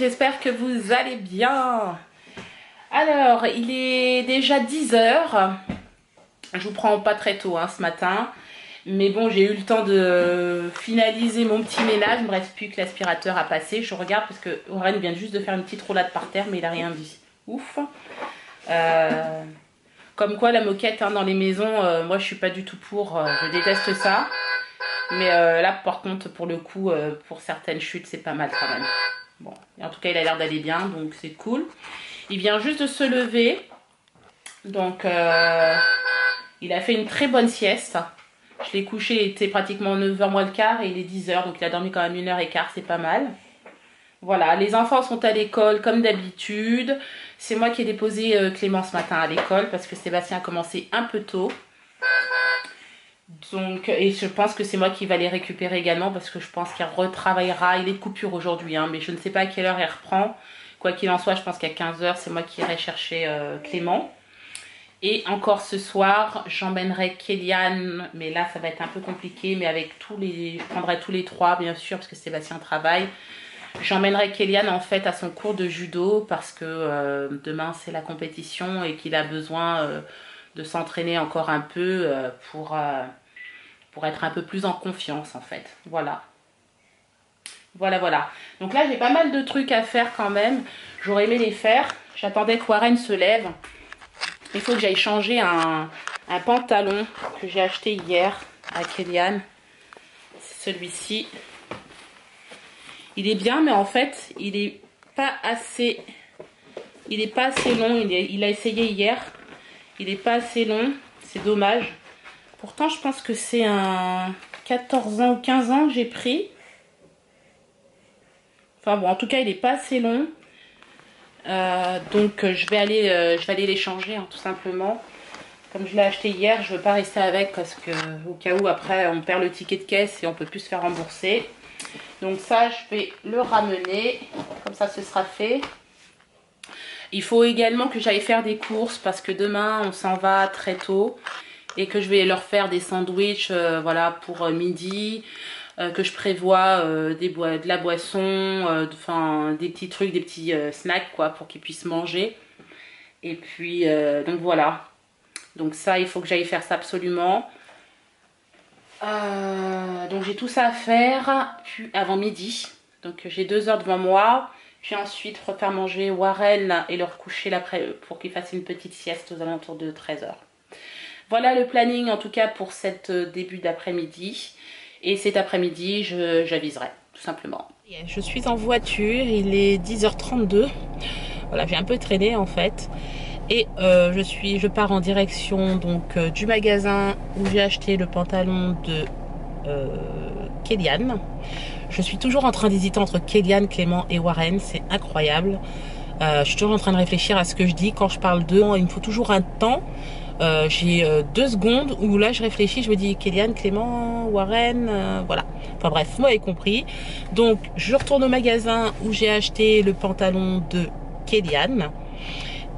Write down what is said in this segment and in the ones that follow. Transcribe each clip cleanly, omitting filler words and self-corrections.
j'espère que vous allez bien. Alors, il est déjà 10 h. Je vous prends pas très tôt hein, ce matin. Mais bon, j'ai eu le temps de finaliser mon petit ménage. Il me reste plus que l'aspirateur à passer. Je regarde parce que Warren vient juste de faire une petite roulade par terre, mais il a rien dit. Ouf. Comme quoi la moquette hein, dans les maisons, moi je suis pas du tout pour. Je déteste ça. Mais là, par contre, pour le coup, pour certaines chutes, c'est pas mal quand même. Bon, en tout cas, il a l'air d'aller bien, donc c'est cool. Il vient juste de se lever. Donc, il a fait une très bonne sieste. Je l'ai couché, il était pratiquement 9 h moins le quart et il est 10 h. Donc, il a dormi quand même 1 h 15, c'est pas mal. Voilà, les enfants sont à l'école comme d'habitude. C'est moi qui ai déposé Clément ce matin à l'école parce que Sébastien a commencé un peu tôt. Donc, et je pense que c'est moi qui va les récupérer également parce que je pense qu'il retravaillera. Il est de coupure aujourd'hui, hein, mais je ne sais pas à quelle heure il reprend. Quoi qu'il en soit, je pense qu'à 15 h, c'est moi qui irai chercher Clément. Et encore ce soir, j'emmènerai Kéliane, mais là ça va être un peu compliqué, mais avec je prendrai tous les trois bien sûr parce que Sébastien travaille. J'emmènerai Kéliane en fait à son cours de judo parce que demain c'est la compétition et qu'il a besoin de s'entraîner encore un peu pour être un peu plus en confiance en fait. Voilà. Voilà. Donc là j'ai pas mal de trucs à faire quand même. J'aurais aimé les faire. J'attendais que Warren se lève. Il faut que j'aille changer un pantalon que j'ai acheté hier à Kéliane. C'est celui-ci. Il est bien mais en fait il est pas assez long. Il a essayé hier. Il est pas assez long. C'est dommage. Pourtant, je pense que c'est un 14 ans ou 15 ans que j'ai pris. Enfin bon, en tout cas, il n'est pas assez long. Donc, je vais aller les changer, hein, tout simplement. Comme je l'ai acheté hier, je ne veux pas rester avec parce que au cas où, après, on perd le ticket de caisse et on ne peut plus se faire rembourser. Donc ça, je vais le ramener. Comme ça, ce sera fait. Il faut également que j'aille faire des courses parce que demain, on s'en va très tôt. Et que je vais leur faire des sandwichs voilà, pour midi, que je prévois de la boisson, des petits trucs, des petits snacks quoi, pour qu'ils puissent manger. Et puis, donc voilà. Donc ça, il faut que j'aille faire ça absolument. Donc j'ai tout ça à faire puis, avant midi. Donc j'ai 2 heures devant moi. Puis ensuite, refaire manger Warren et leur coucher pour qu'ils fassent une petite sieste aux alentours de 13 h. Voilà le planning en tout cas pour cette début d'après-midi. Et cet après-midi, j'aviserai tout simplement. Je suis en voiture, il est 10 h 32. Voilà, j'ai un peu traîné en fait. Et je pars en direction donc du magasin où j'ai acheté le pantalon de Kéliane. Je suis toujours en train d'hésiter entre Kéliane, Clément et Warren, c'est incroyable. Je suis toujours en train de réfléchir à ce que je dis. Quand je parle d'eux, il me faut toujours un temps. J'ai 2 secondes où là je réfléchis, je me dis Kéliane, Clément, Warren, voilà. Enfin bref, vous m'avez compris. Donc je retourne au magasin où j'ai acheté le pantalon de Kéliane.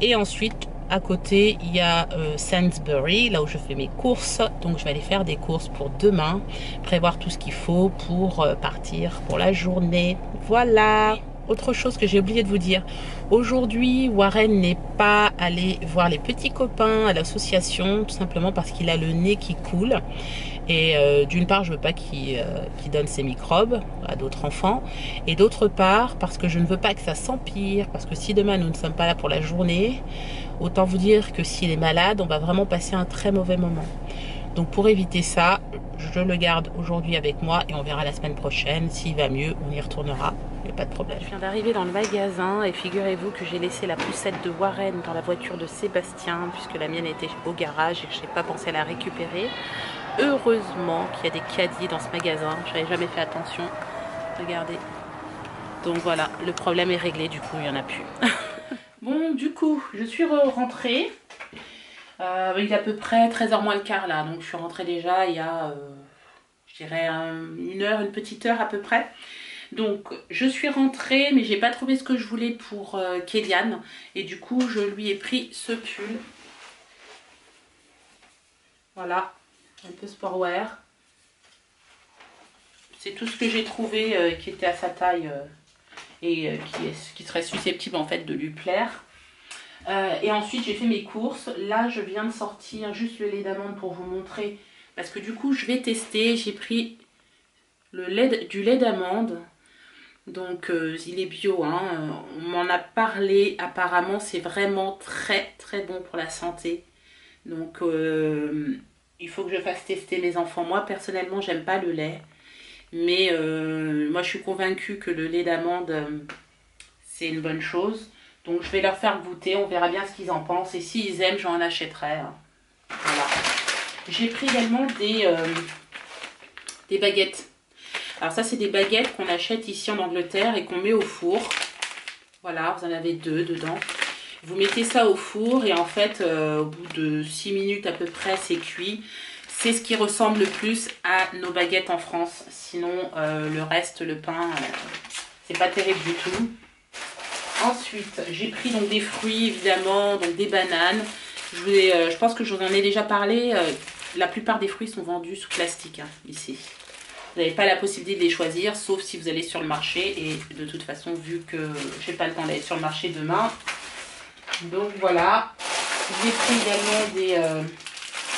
Et ensuite, à côté, il y a Sainsbury, là où je fais mes courses. Donc je vais aller faire des courses pour demain, prévoir tout ce qu'il faut pour partir pour la journée. Voilà. Autre chose que j'ai oublié de vous dire, aujourd'hui Warren n'est pas allé voir les petits copains à l'association, tout simplement parce qu'il a le nez qui coule. Et d'une part, je veux pas qu'il donne ses microbes à d'autres enfants. Et d'autre part, parce que je ne veux pas que ça s'empire. Parce que si demain nous ne sommes pas là pour la journée, autant vous dire que s'il est malade, on va vraiment passer un très mauvais moment. Donc pour éviter ça, je le garde aujourd'hui avec moi et on verra la semaine prochaine. S'il va mieux, on y retournera. Il n'y a pas de problème. Je viens d'arriver dans le magasin et figurez-vous que j'ai laissé la poussette de Warren dans la voiture de Sébastien puisque la mienne était au garage et que je n'ai pas pensé à la récupérer. Heureusement qu'il y a des caddies dans ce magasin. Je n'avais jamais fait attention. Regardez. Donc voilà, le problème est réglé. Du coup, il n'y en a plus. Bon, du coup, je suis rentrée. Il est à peu près 13 h moins le quart là. Donc je suis rentrée déjà il y a, je dirais, une petite heure à peu près. Donc je suis rentrée mais j'ai pas trouvé ce que je voulais pour Kéliane. Et du coup, je lui ai pris ce pull. Voilà. Un peu sportwear. C'est tout ce que j'ai trouvé qui était à sa taille et qui serait susceptible en fait de lui plaire. Et ensuite j'ai fait mes courses. Là je viens de sortir juste le lait d'amande pour vous montrer, parce que du coup je vais tester. J'ai pris du lait d'amande, donc il est bio, hein. On m'en a parlé, apparemment c'est vraiment très très bon pour la santé. Donc il faut que je fasse tester mes enfants. Moi personnellement j'aime pas le lait, mais moi je suis convaincue que le lait d'amande c'est une bonne chose. Donc je vais leur faire goûter, on verra bien ce qu'ils en pensent. Et s'ils aiment, j'en achèterai. Voilà. J'ai pris également des baguettes. Alors ça, c'est des baguettes qu'on achète ici en Angleterre et qu'on met au four. Voilà, vous en avez 2 dedans. Vous mettez ça au four et en fait, au bout de 6 minutes à peu près, c'est cuit. C'est ce qui ressemble le plus à nos baguettes en France. Sinon, le reste, le pain, c'est pas terrible du tout. Ensuite, j'ai pris donc des fruits, évidemment, donc des bananes. Je pense que je vous en ai déjà parlé. La plupart des fruits sont vendus sous plastique, hein, ici. Vous n'avez pas la possibilité de les choisir, sauf si vous allez sur le marché. Et de toute façon, vu que j'ai pas le temps d'aller sur le marché demain. Donc voilà. J'ai pris également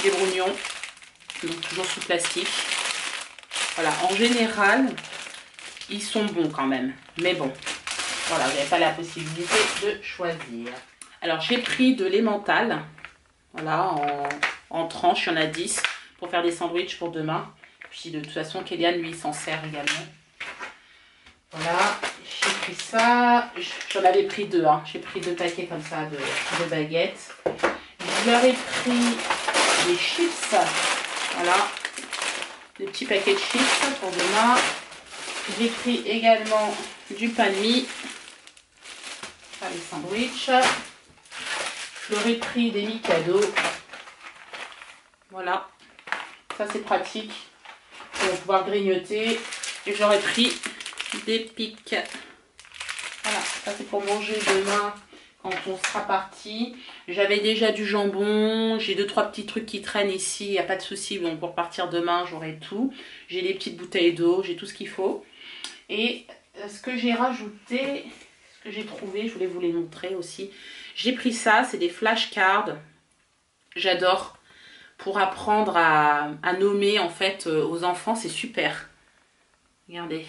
des brognons, donc toujours sous plastique. Voilà, en général, ils sont bons quand même. Mais bon. Voilà, vous n'avez pas la possibilité de choisir. Alors, j'ai pris de l'emmental. Voilà, en tranches, il y en a 10 pour faire des sandwichs pour demain. Puis, de toute façon, Kélian, lui, s'en sert également. Voilà, j'ai pris ça. J'en avais pris 2. Hein. J'ai pris 2 paquets comme ça de baguettes. Je leur ai pris des chips. Voilà, des petits paquets de chips pour demain. J'ai pris également du pain de mie. Les sandwichs. Je leur ai pris des Mikado. Voilà. Ça c'est pratique. Pour pouvoir grignoter. Et j'aurais pris des pics. Voilà. Ça c'est pour manger demain quand on sera parti. J'avais déjà du jambon. J'ai 2-3 petits trucs qui traînent ici. Il n'y a pas de souci. Donc pour partir demain, j'aurai tout. J'ai des petites bouteilles d'eau. J'ai tout ce qu'il faut. Et ce que j'ai rajouté, que j'ai trouvé, je voulais vous les montrer aussi. J'ai pris ça, c'est des flashcards. J'adore. Pour apprendre à nommer en fait aux enfants, c'est super. Regardez.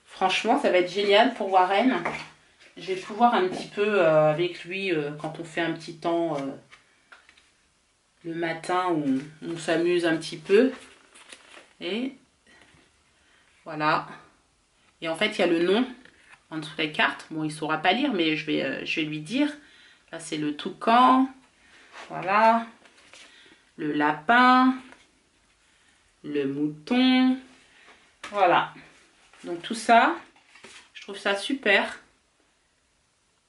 Franchement, ça va être génial pour Warren. Je vais pouvoir un petit peu avec lui quand on fait un petit temps le matin où on s'amuse un petit peu. Et voilà. Et en fait, il y a le nom en dessous de la carte. Bon, il ne saura pas lire, mais je vais lui dire. Là, c'est le toucan. Voilà. Le lapin. Le mouton. Voilà. Donc, tout ça, je trouve ça super.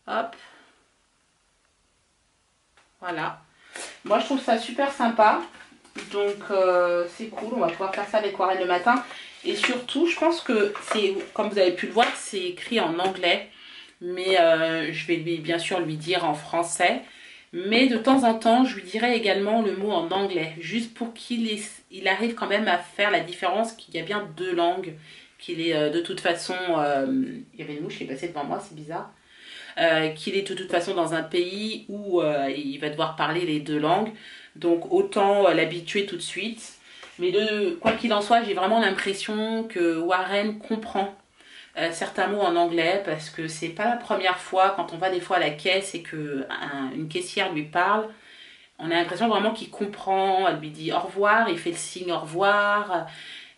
Hop. Voilà. Moi, je trouve ça super sympa. Donc, c'est cool. On va pouvoir faire ça avec Warren le matin. Et surtout, je pense que c'est, comme vous avez pu le voir, c'est écrit en anglais. Mais je vais bien sûr lui dire en français. Mais de temps en temps, je lui dirai également le mot en anglais. Juste pour qu'il arrive quand même à faire la différence qu'il y a bien 2 langues. Qu'il est de toute façon... il y avait une mouche qui est passée devant moi, c'est bizarre. Qu'il est de toute façon dans un pays où il va devoir parler les 2 langues. Donc autant l'habituer tout de suite. Mais quoi qu'il en soit, j'ai vraiment l'impression que Warren comprend certains mots en anglais, parce que c'est pas la première fois quand on va des fois à la caisse et que une caissière lui parle. On a l'impression vraiment qu'il comprend. Elle lui dit au revoir, il fait le signe au revoir.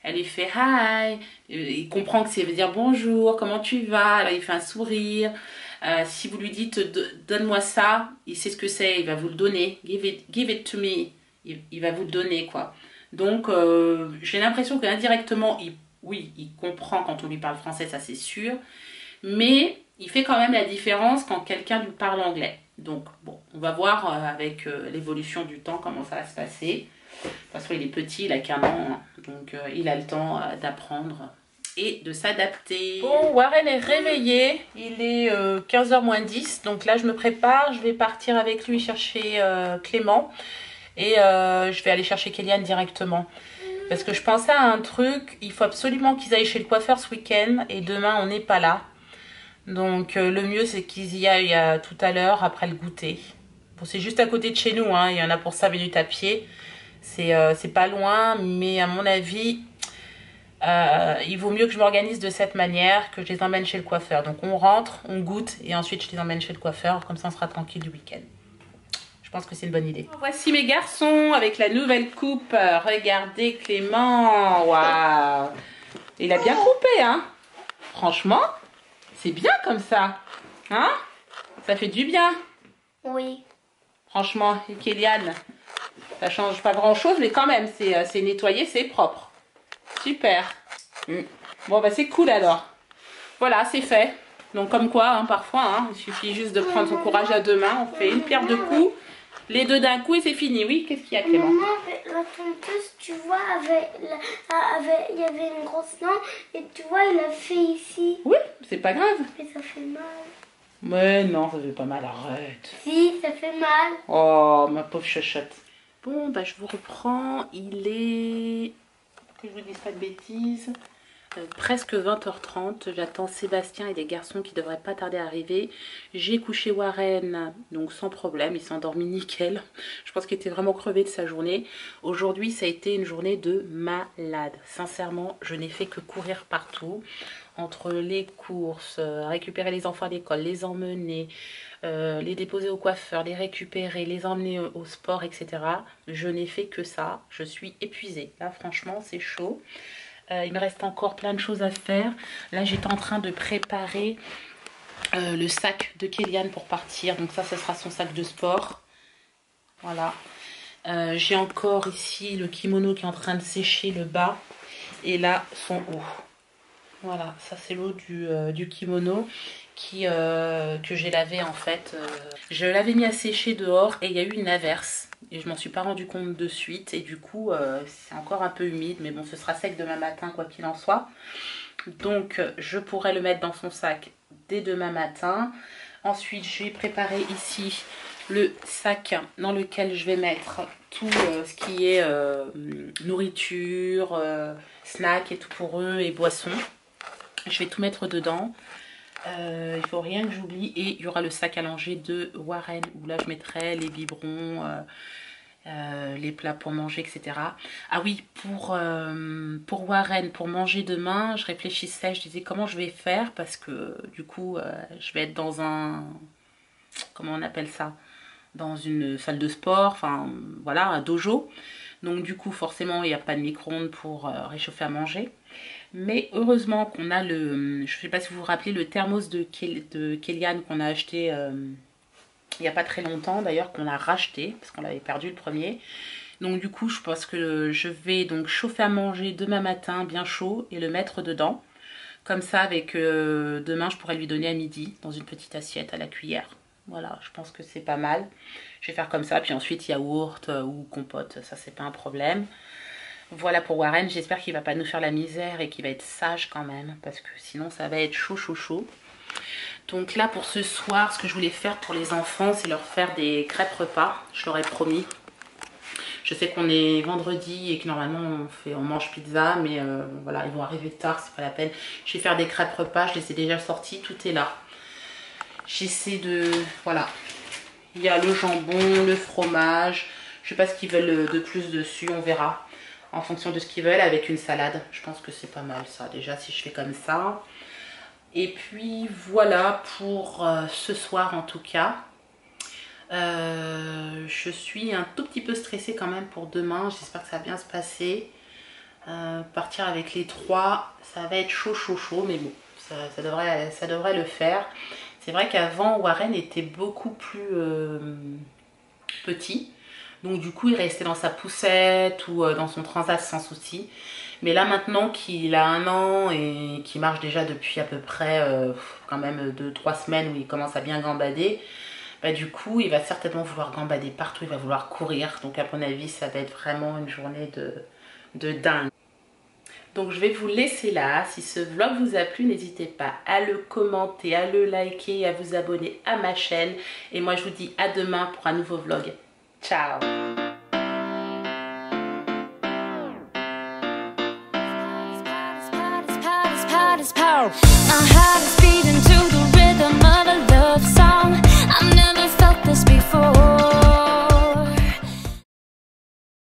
Elle lui fait hi. Il comprend que ça veut dire bonjour, comment tu vas. Alors il fait un sourire. Si vous lui dites donne-moi ça, il sait ce que c'est, il va vous le donner. Give it to me. Il va vous le donner, quoi. Donc, j'ai l'impression qu'indirectement, oui, il comprend quand on lui parle français, ça c'est sûr. Mais il fait quand même la différence quand quelqu'un lui parle anglais. Donc, bon, on va voir avec l'évolution du temps comment ça va se passer. De toute façon, il est petit, il a qu'1 an, hein, donc il a le temps d'apprendre et de s'adapter. Bon, Warren est réveillé, il est 15h moins 10, donc là je me prépare, je vais partir avec lui chercher Clément. Et je vais aller chercher Kélian directement. Parce que je pensais à un truc, il faut absolument qu'ils aillent chez le coiffeur ce week-end. Et demain, on n'est pas là. Donc le mieux c'est qu'ils y aillent tout à l'heure après le goûter. Bon, c'est juste à côté de chez nous, hein. Il y en a pour 5 minutes à pied. C'est pas loin, mais à mon avis, il vaut mieux que je m'organise de cette manière, que je les emmène chez le coiffeur. Donc on rentre, on goûte et ensuite je les emmène chez le coiffeur. Comme ça on sera tranquille du week-end. Je pense que c'est une bonne idée. Voici mes garçons avec la nouvelle coupe. Regardez Clément. Waouh! Il a bien coupé, hein? Franchement, c'est bien comme ça. Hein? Ça fait du bien. Oui. Franchement, et Kéliane, ça change pas grand-chose, mais quand même, c'est nettoyé, c'est propre. Super. Bon, bah c'est cool alors. Voilà, c'est fait. Donc comme quoi, hein, parfois, hein, il suffit juste de prendre son courage à deux mains. On fait une pierre deux coups. Les deux d'un coup et c'est fini. Oui, qu'est-ce qu'il y a, Clément? Maman, la tondeuse, tu vois, il y avait une grosse dent et tu vois, il a fait ici. Oui, c'est pas grave. Mais ça fait mal. Mais non, ça fait pas mal, arrête. Si, ça fait mal. Oh, ma pauvre chachotte. Bon, bah je vous reprends. Il est... que je vous dise pas de bêtises. Presque 20h30, j'attends Sébastien et les garçons qui devraient pas tarder à arriver. J'ai couché Warren, donc sans problème, il s'est endormi nickel. Je pense qu'il était vraiment crevé de sa journée. Aujourd'hui, ça a été une journée de malade. Sincèrement, je n'ai fait que courir partout. Entre les courses, récupérer les enfants à l'école, les emmener, les déposer au coiffeur, les récupérer, les emmener au sport, etc. Je n'ai fait que ça. Je suis épuisée. Là, franchement, c'est chaud. Il me reste encore plein de choses à faire. Là, j'étais en train de préparer le sac de Kéliane pour partir. Donc ça, ce sera son sac de sport. Voilà. J'ai encore ici le kimono qui est en train de sécher le bas. Et là, son haut. Voilà, ça c'est l'eau du kimono que j'ai lavé en fait. Je l'avais mis à sécher dehors et il y a eu une averse. Et je m'en suis pas rendu compte de suite. Et du coup, c'est encore un peu humide. Mais bon, ce sera sec demain matin, quoi qu'il en soit. Donc, je pourrai le mettre dans son sac dès demain matin. Ensuite, j'ai préparé ici le sac dans lequel je vais mettre tout ce qui est nourriture, snack et tout pour eux et boissons. Je vais tout mettre dedans. Il faut rien que j'oublie. Et il y aura le sac à langer de Warren où là je mettrai les biberons, les plats pour manger, etc. Ah oui, pour Warren, pour manger demain, je réfléchissais, je disais comment je vais faire parce que du coup je vais être dans un... comment on appelle ça? Dans une salle de sport, enfin voilà, un dojo. Donc du coup forcément il n'y a pas de micro-ondes pour réchauffer à manger. Mais heureusement qu'on a le, je ne sais pas si vous vous rappelez, le thermos de Kéliane qu'on a acheté il n'y a pas très longtemps, d'ailleurs qu'on a racheté, parce qu'on l'avait perdu le premier. Donc du coup, je pense que je vais donc chauffer à manger demain matin, bien chaud, et le mettre dedans. Comme ça, avec demain, je pourrais lui donner à midi, dans une petite assiette à la cuillère. Voilà, je pense que c'est pas mal. Je vais faire comme ça, puis ensuite yaourt ou compote, ça c'est pas un problème. Voilà pour Warren, j'espère qu'il va pas nous faire la misère et qu'il va être sage quand même, parce que sinon ça va être chaud, chaud, chaud. Donc là pour ce soir, ce que je voulais faire pour les enfants, c'est leur faire des crêpes repas, je leur ai promis. Je sais qu'on est vendredi et que normalement on mange pizza, mais voilà, ils vont arriver tard, c'est pas la peine. Je vais faire des crêpes repas, je les ai déjà sorties, tout est là. J'essaie de... voilà. Il y a le jambon, le fromage, je sais pas ce qu'ils veulent de plus dessus, on verra. En fonction de ce qu'ils veulent, avec une salade. Je pense que c'est pas mal ça, déjà, si je fais comme ça. Et puis, voilà pour ce soir, en tout cas. Je suis un tout petit peu stressée quand même pour demain. J'espère que ça va bien se passer. Partir avec les trois, ça va être chaud, chaud, chaud. Mais bon, ça devrait le faire. C'est vrai qu'avant, Warren était beaucoup plus petit. Donc du coup, il restait dans sa poussette ou dans son transat sans souci. Mais là, maintenant qu'il a 1 an et qu'il marche déjà depuis à peu près quand même 2-3 semaines où il commence à bien gambader, bah, du coup, il va certainement vouloir gambader partout, il va vouloir courir. Donc à mon avis, ça va être vraiment une journée de dingue. Donc je vais vous laisser là. Si ce vlog vous a plu, n'hésitez pas à le commenter, à le liker et à vous abonner à ma chaîne. Et moi, je vous dis à demain pour un nouveau vlog. Ciao. Power.